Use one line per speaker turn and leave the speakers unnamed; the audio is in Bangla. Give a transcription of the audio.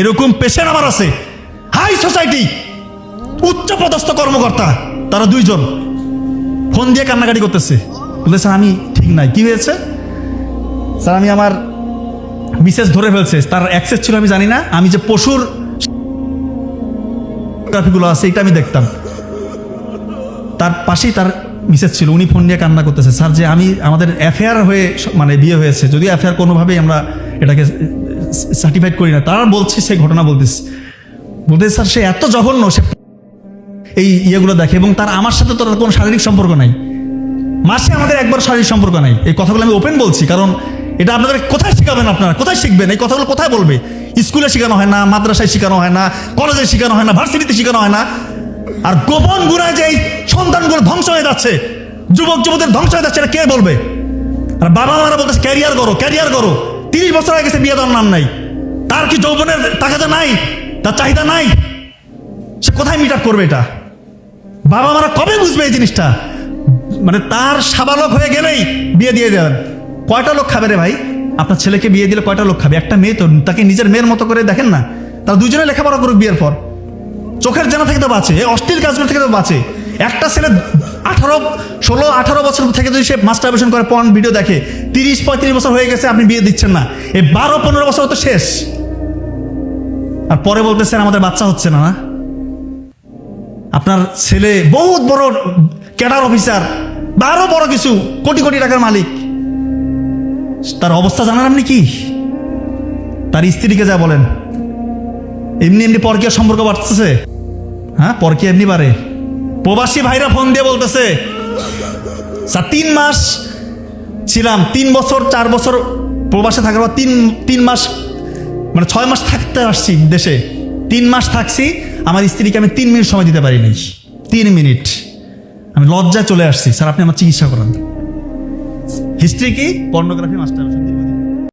এরকম পেশেন্ট আমার আছে, হাই সোসাইটি, উচ্চ পদস্থ কর্মকর্তা, তারা দুইজন ফোন দিয়ে কান্নাকাটি করতেছে, বলতে স্যার আমি ঠিক নাই। কি হয়েছে? স্যার আমি আমার মিসেস ধরে ফেলছে, তার অ্যাক্সেস ছিল আমি জানি না, আমি যে পশুর গ্রাফিগুলো আছে এটা আমি দেখতাম, তার পাশেই তার মিসেস ছিল, উনি ফোন দিয়ে কান্না করতেছে, স্যার যে আমি আমাদের অ্যাফেয়ার হয়ে মানে বিয়ে হয়েছে, যদিও অ্যাফেয়ার কোনোভাবেই আমরা এটাকে সার্টিফাইড করি না, তারা বলছে সেই ঘটনা বলতেছে স্যার সে এত জঘন্য, সে এই ইয়েগুলো দেখে এবং তার আমার সাথে তো কোনো শারীরিক সম্পর্ক নাই, মাসে আমাদের একবার শারীরিক সম্পর্ক নাই। এই কথাগুলো আমি ওপেন বলছি, কারণ এটা আপনাদের কোথায় শেখাবেন, আপনারা কোথায় শিখবেন? এই কথাগুলো কোথায় বলবে? স্কুলে শেখানো হয় না, মাদ্রাসায় শেখানো হয় না, কলেজে শেখানো হয় না, ভার্সিটিতে শেখানো হয় না। আর গোপন গুণায় যে এই সন্তানগুলো ধ্বংস হয়ে যাচ্ছে, যুবক যুবতীর ধ্বংস হয়ে যাচ্ছে, এটা কে বলবে? আর বাবা মারা বলতেছে ক্যারিয়ার করো, ক্যারিয়ার করো। 30 বছর হয়ে গেছে, বিয়ে দেওয়ার নাম নাই। তার কি যৌবনের তাকাদা নাই? তার চাহিদা নাই? সে কোথায় মিট আপ করবে? এটা বাবা মারা কবে বুঝবে এই জিনিসটা? মানে তার সাবালক হয়ে গেলেই বিয়ে দিয়ে দেন। কয়টা লোক খাবে রে ভাই? আপনার ছেলেকে বিয়ে দিলে কয়টা লোক খাবে? একটা মেয়ে তো, তাকে নিজের মেয়ের মতো করে দেখেন না। তারা দুজনে লেখাপড়া করুক বিয়ের পর, চোখের জানা থেকে তো বাঁচে, এই অশ্লীল কাজগুলো থেকে তো বাঁচে। একটা ছেলে 16-18 বছর থেকে যদি সে মাস্টারবেশন করে, পর্ন ভিডিও দেখে, 30-35 বছর হয়ে গেছে, আপনি বিয়ে দিচ্ছেন না, এই 12-15 বছর তো শেষ। আর পরে বলতেছেন আমাদের বাচ্চা হচ্ছে না। না, আপনার ছেলে বহুত বড় ক্যাডার অফিসার, আরো বড় কিছু, কোটি কোটি টাকার মালিক, তার অবস্থা জানান আপনি কি? তার স্ত্রীকে যা বলেন, এমনি এমনি পরকীয়া সম্পর্ক বাড়তেছে। হ্যাঁ, পরকীয়া এমনি বাড়ে। প্রবাসী ভাইরা ফোন দিয়ে বলতেছে স্যার 3 মাস ছিলাম, 3 বছর 4 বছর প্রবাসে থাকার পর 3 মাস মানে 6 মাস থাকতে আসছি দেশে, 3 মাস থাকছি, আমার স্ত্রীকে আমি 3 মিনিট সময় দিতে পারিনি। 3 মিনিট আমি লজ্জায় চলে আসছি, স্যার আপনি আমার চিকিৎসা করান। হিস্ট্রি কি? Pornography, masturbation.